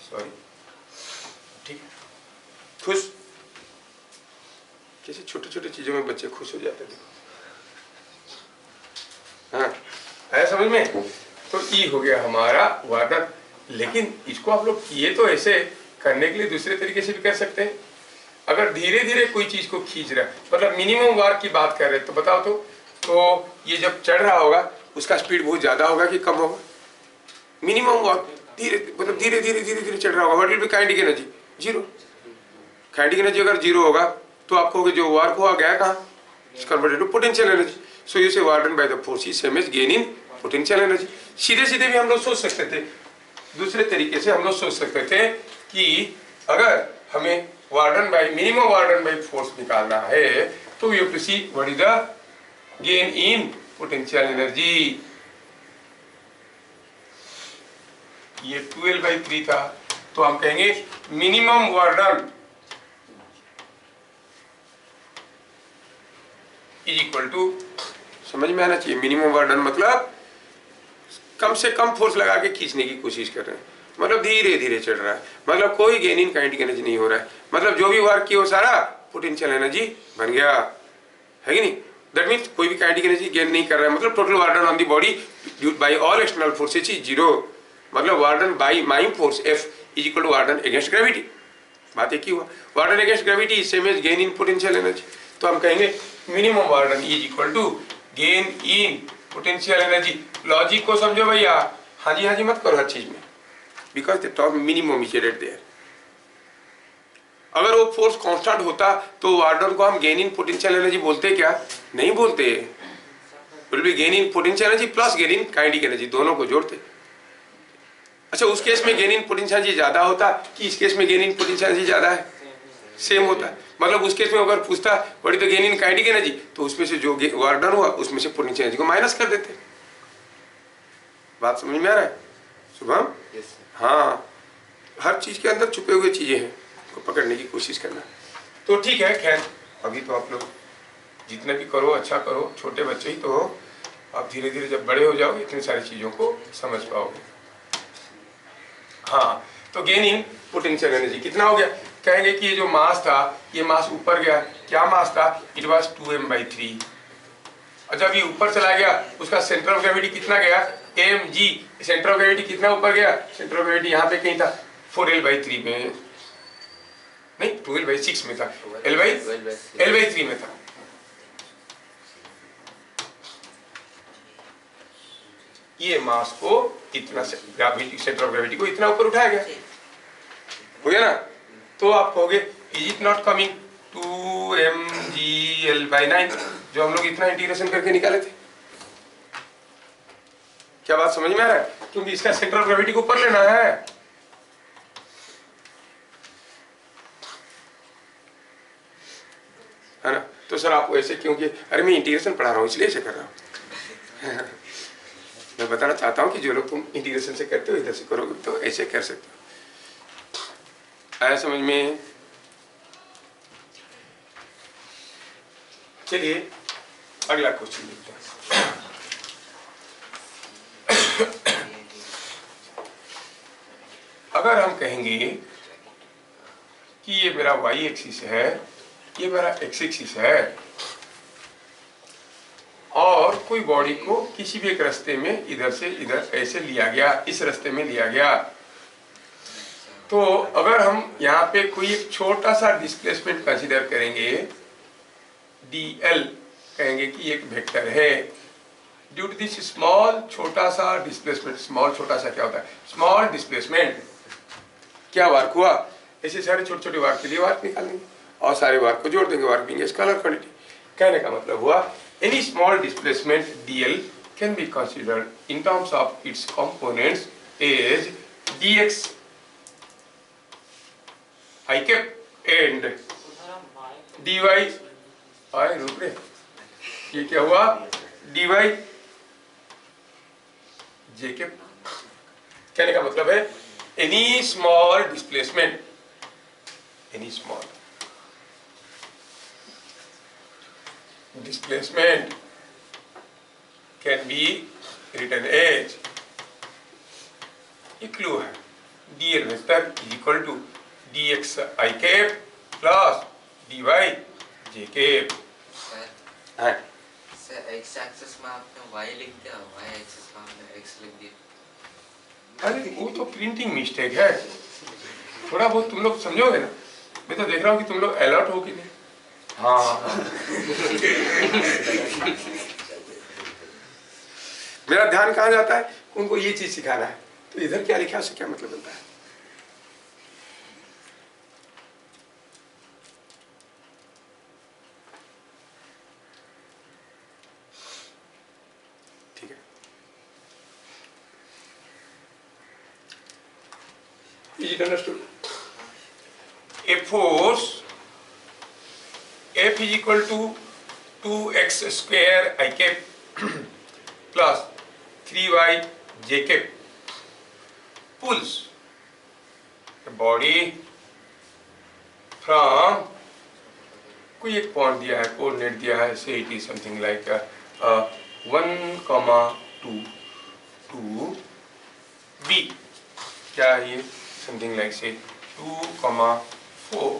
सॉरी, ठीक है। खुश, कैसे छोटे छोटे चीजों में बच्चे खुश हो जाते थे। हाँ आया समझ में? तो E हो गया हमारा वार्डन। लेकिन इसको आप लोग किए तो ऐसे, करने के लिए दूसरे तरीके से भी कर सकते हैं। अगर धीरे धीरे कोई चीज को खींच रहा है, मतलब मिनिमम वार्क की बात कर रहे हैं, तो बताओ तो ये जब चढ़ रहा होगा उसका स्पीड बहुत ज्यादा होगा कि कम होगा? मिनिमम वार्क धीरे, मतलब धीरे धीरे धीरे धीरे चढ़ रहा होगा। What will be kinetic energy? 0। Kinetic energy अगर 0 होगा तो आपको जो वार्क हुआ गया कहाँ? It's converted to potential energy. So you say work done by the force is same as gain in potential energy. सीधे सीधे भी हम लोग सोच सकते थे, दूसरे तरीके से हम लोग सोच सकते थे कि अगर हमें work done by minimum work done by force निकालना है तो you to see what is the gain in potential energy. ये 12/3 था, तो हम कहेंगे minimum work done is equal to, समझ में आना चाहिए, मिनिमम वार्डन मतलब कम से कम फोर्स लगा के खींचने की कोशिश कर रहे हैं, मतलब धीरे धीरे चढ़ रहा है, मतलब कोई गेन इन काइनेटिक एनर्जी नहीं हो रहा है, मतलब जो भी वर्क किया वो सारा पोटेंशियल एनर्जी बन गया, है कि नहीं? दैट मीन्स कोई भी काइनेटिक एनर्जी गेन नहीं कर रहा है, मतलब total work done on the body by all external forces is 0, मतलब work done by mime force F is equal to work done against gravity. बात एक ही हुआ, work done against gravity is same as gain in potential energy. तो हम कहेंगे minimum work done is equal to gain in potential energy. Logic को समझो भैया, हाँ जी मत करो हर चीज में, because the term minimum is added there. अगर वो फोर्स कांस्टेंट होता तो वार्डन को हम गेन इन पोटेंशियल एनर्जी बोलते क्या? नहीं बोलते, will be gain in potential energy plus gain in kinetic energy, दोनों को जोड़ते। अच्छा, उस केस में गेन इन पोटेंशियल एनर्जी ज्यादा होता कि इस केस में गेन इन पोटेंशियल एनर्जी ज्यादा है? सेम होता है, मतलब उस केस में अगर पूछता बड़ी तो गेन इन काइनेटिक एनर्जी, तो उसमें से जो वार्डन हुआ उसमें से पोटेंशियल एनर्जी को माइनस कर देते। बात समझ में आ रहा है शुभम? हाँ, हर चीज के अंदर छुपे हुए चीजें हैं, को पकड़ने की कोशिश करना। तो ठीक है, खैर अभी तो आप लोग जितना भी करो अच्छा करो, छोटे बच्चे ही तो हो, आप धीरे धीरे जब बड़े हो जाओगे इतनी सारी चीजों को समझ पाओगे। हाँ, तो गेन इन पोटेंशियल एनर्जी कितना हो गया? कहेंगे कि ये जो मास था, ये मास ऊपर गया, क्या मास था? It was 2m/3। और जब ये ऊपर चला गया उसका सेंटर ऑफ ग्रेविटी कितना गया? mg। सेंटर ऑफ ग्रेविटी कितना ऊपर गया? सेंटर ऑफ ग्रेविटी यहाँ पे कहीं था 4l/3 में, नहीं 12/6 में था, l/3 में था। ये मास को इतना सेंटर ऑफ ग्रेविटी को इतना ऊपर उठाया गया, हो गया ना? तो आप कहोगे is it not coming 2mgl/9, जो हम लोग इतना इंटीग्रेशन करके निकाले थे। क्या बात समझ में आ रहा है? क्योंकि इसका सेंटर ऑफ ग्रेविटी को ऊपर लेना है ना? तो सर आपको ऐसे क्योंकि अरे मैं इंटीग्रेशन पढ़ा रहा हूँ इसलिए ऐसे कर रहा हूँ। मैं बताना चाहता हूँ कि जो लोग तुम इंटीग्रेशन से करते हो इधर से करोगे तो ऐसे कर सकते हो। आया समझ में? चलिए अगला क्वेश्चन देखते हैं। अगर हम कहेंगे कि ये मेरा y एक्सिस है, ये मेरा x एक्सिस है, और कोई बॉडी को किसी भी एक रास्ते में इधर से इधर ऐसे लिया गया, इस रास्ते में लिया गया, तो अगर हम यहाँ पे कोई एक छोटा सा डिस्प्लेसमेंट कंसीडर करेंगे, dl कहेंगे कि एक वेक्टर है, ड्यू टू दिस स्मॉल छोटा सा डिस्प्लेसमेंट। स्मॉल छोटा सा क्या होता है? Small displacement. क्या वार्क हुआ? ऐसे सारे छोटे छोटे वार्क के लिए वार्क निकालेंगे और सारे वार्क को जोड़ देंगे, वार्क बीइंग स्केलर क्वांटिटी। कहने का मतलब हुआ any small displacement dl can be considered in terms of its components as dx I cap and d y आए रुक रे, ये क्या हुआ, डी वाई जे कैप। कहने का मतलब है any small displacement, any small displacement can be written as, ये क्लू है, dl vector is equal to dx I cap plus dy j cap. Sir x axis में आपने y लिख दिया, y एक्सिस में आपने x लिख दिया। अरे वो तो प्रिंटिंग मिस्टेक है, थोड़ा बहुत तुम लोग समझोगे ना, मैं तो देख रहा हूँ कि तुम लोग अलर्ट हो कि नहीं। हाँ मेरा ध्यान कहाँ जाता है, उनको ये चीज सिखाना है, तो इधर क्या लिखा है उससे क्या मतलब बनता है। ठीक है, Is it understood? A force F is equal to 2x square I cap plus 3y j cap pulls a body from, कोई एक पॉइंट दिया है, कोऑर्डिनेट दिया है, से it is something like 1,2 to B, क्या है ये, समथिंग लाइक से 2,4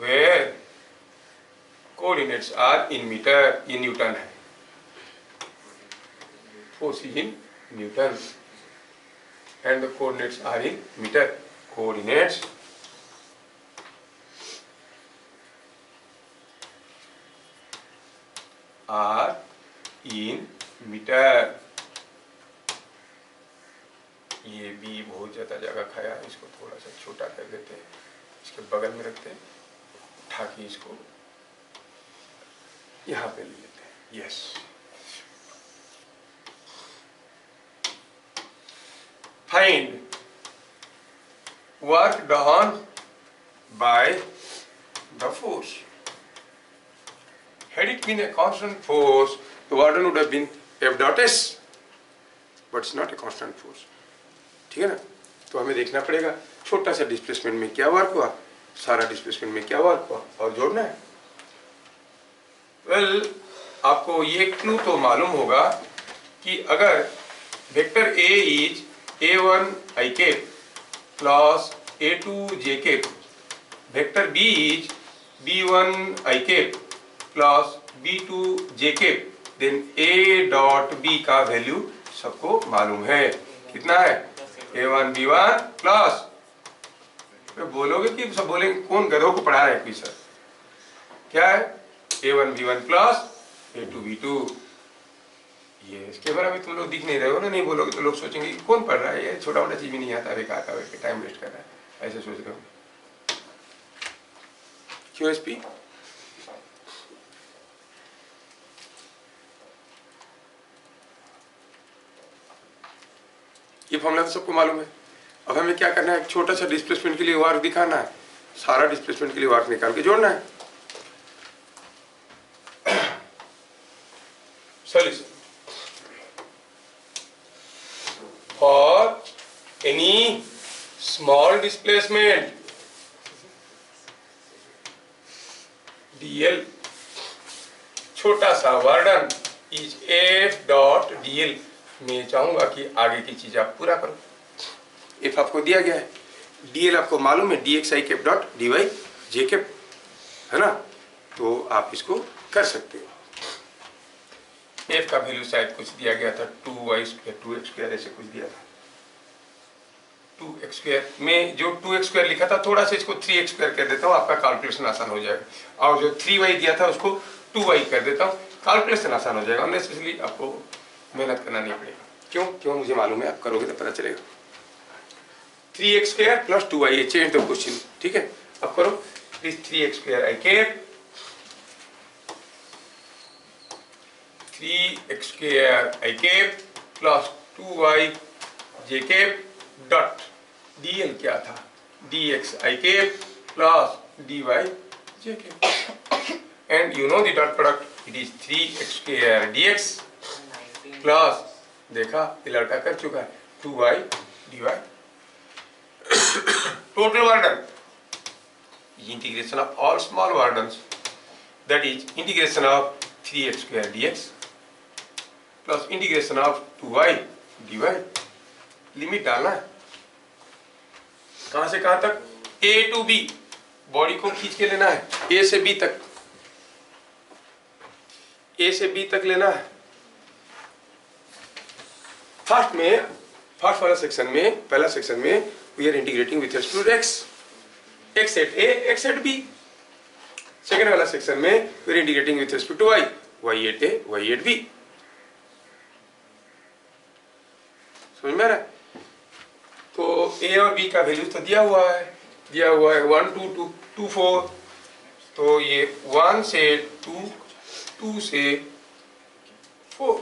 where coordinates are in meter, ये न्यूटन है, force is in Newton and the coordinates are in meter, coordinates are in meter। ये भी बहुत ज्यादा जगह खाया, इसको थोड़ा सा छोटा कर देते हैं, इसके बगल में रखते हैं, उठा के इसको यहां पे ले लेते हैं। Yes, find work done by the force. Had it been a constant force, the Warden would have been F dot S, but it's not a constant force। ठीक है ना, तो हमें देखना पड़ेगा छोटा सा डिस्प्लेसमेंट में क्या वर्क हुआ, सारा डिस्प्लेसमेंट में क्या वर्क हुआ, और जोड़ना है। वेल, आपको ये क्लू तो मालूम होगा कि अगर vector A is A1 I cap plus A2 J cap, vector B is B1 I cap plus B2 J cap, then A dot B का वैल्यू सबको मालूम है, कितना है, A1 B1 प्लस, बोलोगे कि सब बोलेंगे कौन गधों को पढ़ा रहे हैं कोई सर, क्या है, A1 B1 plus A2 B2। ये इसके बारे में तुम लोग दिख नहीं रहे हो ना, नहीं बोलोगे तो लोग सोचेंगे कि कौन पढ़ रहा है, ये छोटा मोटा चीज भी नहीं आता, बेकार का टाइम वेस्ट कर रहा है, ऐसे सोच रहे हो। QSP ये फॉर्मूला तो सबको मालूम है। अब हमें क्या करना है, एक छोटा सा डिस्प्लेसमेंट के लिए वर्क दिखाना है, सारा डिस्प्लेसमेंट के लिए वर्क निकाल के जोड़ना है। Solution for any small displacement dl, छोटा सा वर्डन इज F डॉट dl। मैं चाहूंगा कि आगे की चीज आप पूरा करो। F आपको दिया गया है, dl आपको मालूम है dx I cap dot dy j cap, है ना, तो आप इसको कर सकते हो। F का वैल्यू शायद कुछ दिया गया था 2y स्क्वायर 2x स्क्वायर ऐसे कुछ दिया था, 2x स्क्वायर में जो 2x स्क्वायर लिखा था थोड़ा सा इसको 3x स्क्वायर कर देता हूँ, आपका कैलकुलेशन आसान हो जाएगा, और जो 3y दिया था उसको 2y कर देता हूँ, कैलकुलेशन आसान हो जाएगा, अननेसेसरी आपको मेहनत करना नहीं पड़ेगा। क्यों मुझे मालूम है, आप करोगे तो पता चलेगा। 3x स्क्वायर प्लस 2y, ये चेंज द क्वेश्चन, ठीक है, अब करो, please 3x square I cap 3x square I cap plus 2y j cap dot dl क्या था, dxik plus dy jk, and you know the dot product, it is 3x square dx plus, देखा ये लड़का कर चुका है, 2y dy total burden integration of all small burdens, that is integration of 3x square dx plus integration of 2y dy. Limit डालना है कहां से कहां तक, a to b, बॉडी को खींच के लेना है a से b तक, a से b तक लेना है। फर्स्ट वाला सेक्शन में, पहला सेक्शन में we are integrating with respect to x, x at a, x at b। Second वाला सेक्शन में we are integrating with respect to y, y at a, y at b। समझ में आ रहा है? तो a और b का वैल्यू तो दिया हुआ है 1 2 2 2 4, तो ये 1 से 2, 2 से 4।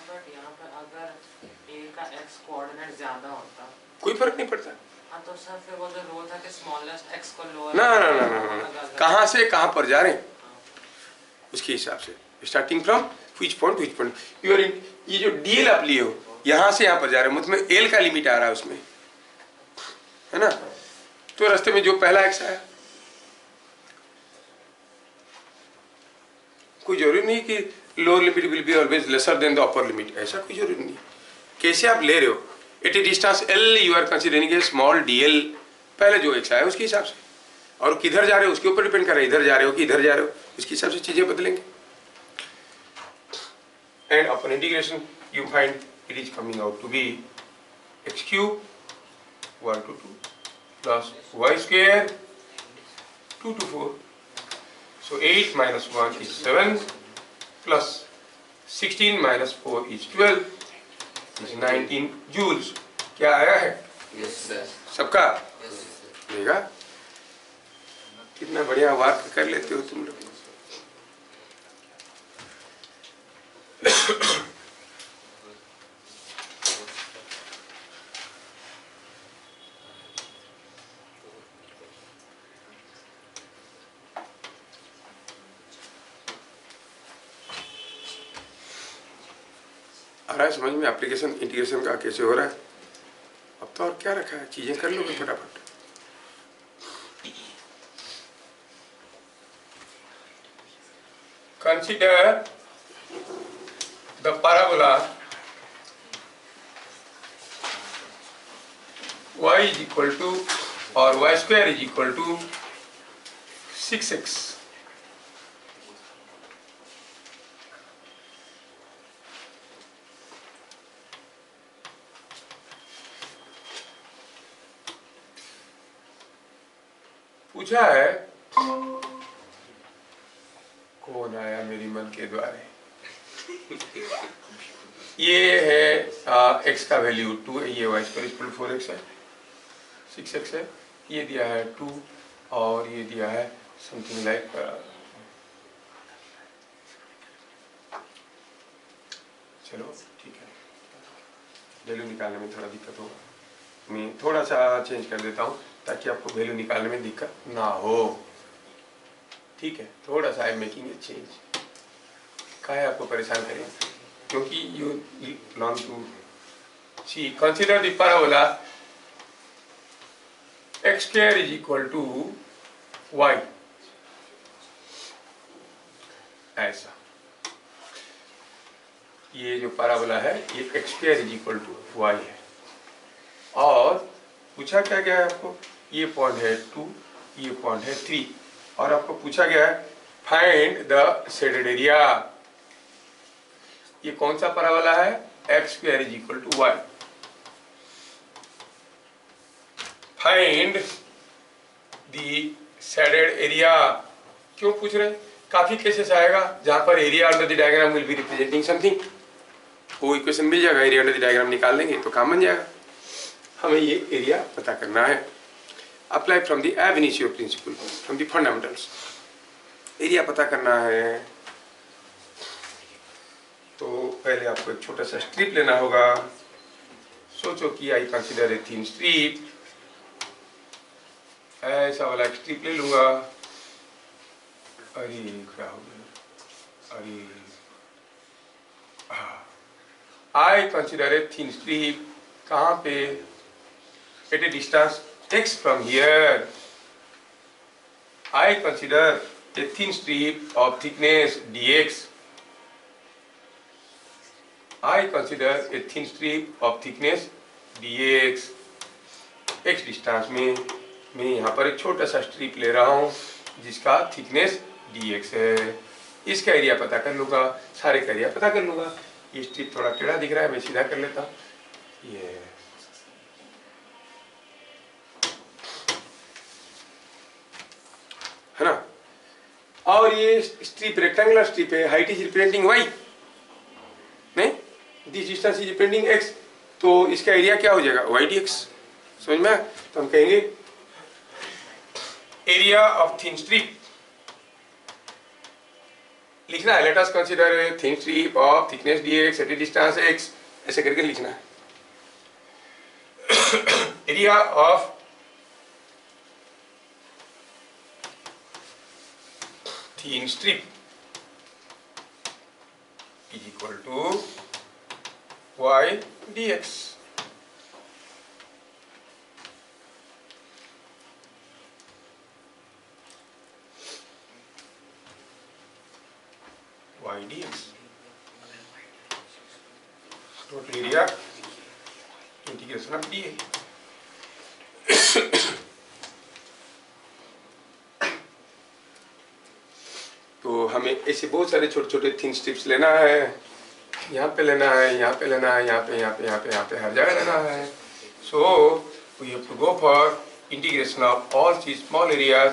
बट यहाँ पे अगर a का x कोऑर्डिनेट ज्यादा होता कोई फर्क नहीं पड़ता। हाँ तो सर फिर वो जो रूल था कि स्मॉलेस्ट x को लोअर, ना ना ना ना, ना। कहाँ से कहाँ पर जा रहे हैं उसके हिसाब से, starting from which point you are in, ये जो डीएल आप लिए हो यहाँ से यहाँ पर जा रहे हो, मतलब एल का लिमिट आ रहा है उसमें, है ना? तो रास्ते में जो पहला एक्स आया, कोई जरूरी नहीं कि lower limit will be always lesser than the upper limit, ऐसा कोई जरूरी नहीं। कैसे आप ले रहे हो, at a distance l you are considering a small d l, पहले जो एक्स आया उसके हिसाब से, और किधर जा रहे हो उसके ऊपर डिपेंड कर रहा है, इधर जा रहे हो कि इधर जा रहे हो, उसके हिसाब से चीजें बदलेंगे। And upon integration you find it is coming out to be x cube 1 to 2 plus y square 2 to 4. So 8 minus 1 is 7 plus 16 minus 4 is 12 is 19 joules. क्या आया है? Yes sir. सबका? Yes sir. देगा? कितना बढ़िया वर्क कर लेते हो तुम लोग। आ रहा है समझ में एप्लीकेशन इंटीग्रेशन का कैसे हो रहा है? अब तो और क्या रखा है, चीजें कर लोगे फटाफट। Consider the parabola y is equal to or y square is equal to 6x. पूछा है कौन आया मेरी मन के द्वारे, ये है x का वैल्यू 2 है, ये y स्क्वायर इक्वल 4x है, 6x है, ये दिया है 2 और ये दिया है समथिंग लाइक चलो ठीक है, वैल्यू निकालने में थोड़ा दिक्कत होगा, मैं थोड़ा सा चेंज कर देता हूँ ताकि आपको वैल्यू निकालने में दिक्कत ना हो। ठीक है, थोड़ा सा I am making a change, काहे आपको परेशान करें, क्योंकि you learn to see consider the parabola x square is equal to y, ऐसा ये जो पैराबोला है ये x square is equal to y है, और पूछा क्या गया है आपको, ये पॉइंट है 2, ये पॉइंट है 3, और आपको पूछा गया है फाइंड द शेडेड एरिया। ये कौन सा पैराबोला है, x square is equal to y। Find the shaded area, क्यों पूछ रहे हैं, काफी केसेस आएगा जहां पर area under the diagram will be representing something, वो इक्वेशन मिल जाएगा, एरिया अंडर द डायग्राम निकाल लेंगे तो काम बन जाएगा। हमें ये एरिया पता करना है, apply from the ab initio principle, from the fundamentals, area पता करना है। तो पहले आपको एक छोटा सा स्ट्रिप लेना होगा, सोचो कि आई कंसीडर ए थिन स्ट्रिप, ऐसा वाला एक स्ट्रिप ले लूंगा। अरे क्या हो गया, अरे I consider a thin strip, कहाँ पे, at a distance x from here. I consider a thin strip of thickness dx. I consider a thin strip of thickness dx. x distance में मैं यहाँ पर एक छोटा सा स्ट्रिप ले रहा हूँ जिसका थिकनेस dx है। इसका एरिया पता कर लूँगा, सारे का एरिया पता कर लूँगा। ये स्ट्रिप थोड़ा टेढ़ा दिख रहा है, मैं सीधा कर लेता हूँ। ये है ना। और ये स्ट्रिप रेक्टेंगुलर स्ट्रिप है, हाइट इज रिप्रेजेंटिंग y, नहीं, this distance is representing x, तो इसका एरिया क्या हो जाएगा y dx। समझ में? तो हम कहेंगे एरिया ऑफ थिन स्ट्रिप लिखना है। Let us consider thin strip of thickness dx at a distance x, ऐसे करके लिखना है। Area of thin strip is equal to y dx. Y dx. Total area integration of dA. तो हमें ऐसे बहुत सारे छोटे छोटे थिन स्ट्रिप्स लेना है, यहाँ पे लेना है, यहाँ पे लेना है, यहाँ पे यहाँ पे यहाँ पे यहाँ पे हर जगह लेना है। So we have to go for integration of all these small areas.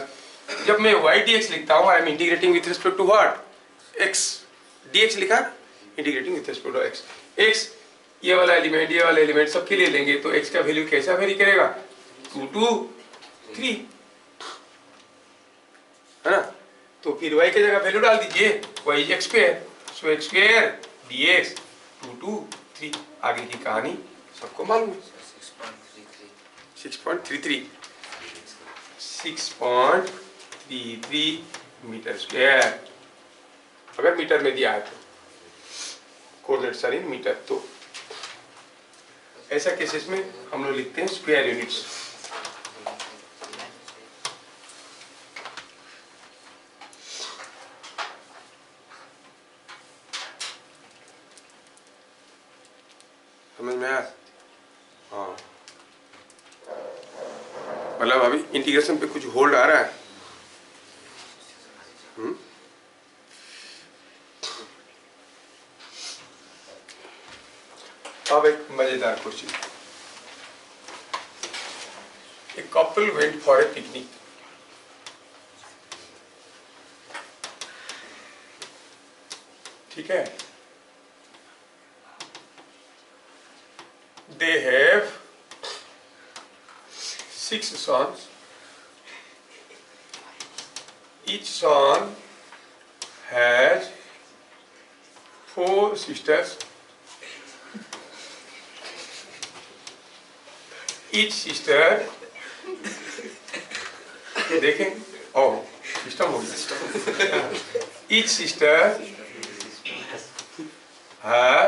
जब मैं y dx लिखता हूँ, I am integrating with respect to what, x। dx लिखा, integrating with respect to x। x ये वाला एलिमेंट, ये वाला एलिमेंट सबके लिए लेंगे तो x का वैल्यू कैसा वेरी करेगा, 2 to 3, है ना। तो फिर y की जगह वैल्यू डाल दीजिए, y is x square, so x square dx 2 to 3। आगे की कहानी सबको मालूम है। 6.33 मीटर स्क्वायर, अगर मीटर में दिया है तो, कोऑर्डिनेट्स आर इन मीटर। तो ऐसा केसेस में हम लोग लिखते हैं स्क्वायर यूनिट्स। समझ में आया? हाँ, मतलब अभी इंटीग्रेशन पे कुछ होल्ड आ रहा है। अब एक मजेदार question. A couple went for a picnic. ठीक है, they have 6 sons. Each son has 4 sisters. Each sister, देखें, oh, सिस्टम हो गया। Each sister has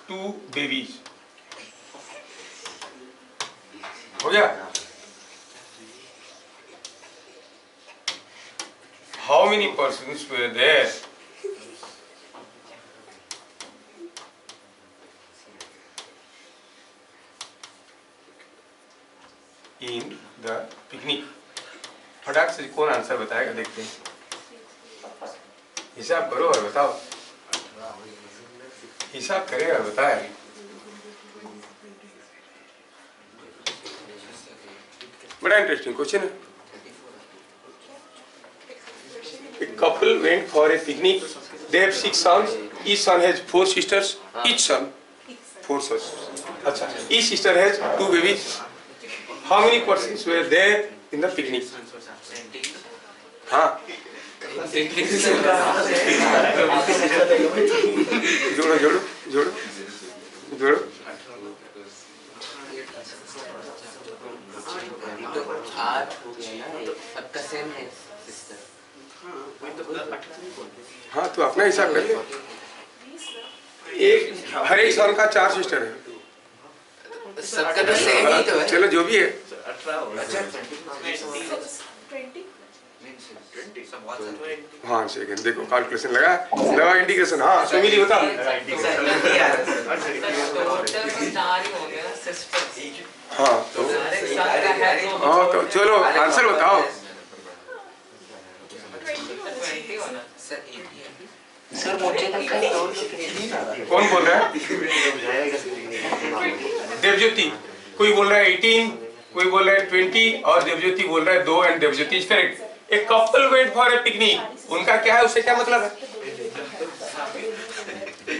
2 babies. हो गया? How many persons were there? In the picnic. फटाक से कौन आंसर बताएगा, देखते हैं। हिसाब करो और बताओ, हिसाब करेगा और बताए। बड़ा इंटरेस्टिंग क्वेश्चन है। A couple went for a picnic. They have 6 sons. Each son has 4 sisters. Each son 4 sons. अच्छा, each sister has 2 babies. How many persons were there in the picnic? हाँ, जोड़ो जोड़ो जोड़ो जोड़ो। करते हैं। एक हर एक सन का 4 सिस्टर है। सबका तो सेम ही तो है। चलो जो भी है। हाँ सेकंड देखो कैलकुलेशन लगा इंडिकेशन। हाँ सुमिली बता। हाँ तो चलो आंसर बताओ। सर मुझे लगता है 2 कौन बोल रहा है? देवज्योति। कोई बोल रहा है 18, कोई बोल रहा है 20 और देवज्योति बोल रहा है 2 एंड देवज्योति इज करेक्ट। एक couple wait for a picnic, उनका क्या है, उससे क्या मतलब है?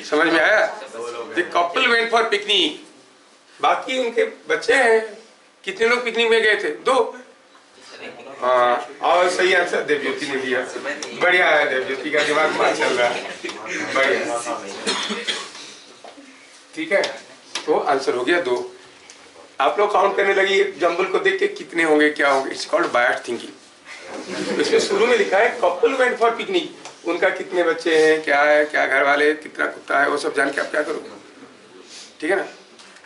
समझ में आया? The couple wait for picnic, बाकी उनके बच्चे हैं। कितने लोग पिकनिक में गए थे? 2। हाँ और सही आंसर देवज्योति ने दिया। बढ़िया है, देवज्योति का दिमाग बात चल रहा है। बढ़िया, ठीक है। तो आंसर हो गया 2। आप लोग काउंट करने लगी जंबल को देख के कितने होंगे क्या होंगे। It's called biased thinking. इसमें शुरू में लिखा है कपल वेंट फॉर पिकनिक, उनका कितने बच्चे हैं, क्या है, क्या घर वाले, कितना कुत्ता है, वो सब जान के आप क्या करोगे। ठीक है ना।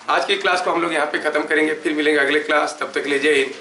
आज की क्लास को हम लोग यहाँ पे खत्म करेंगे, फिर मिलेंगे अगले क्लास। तब तक ले जय हिंद।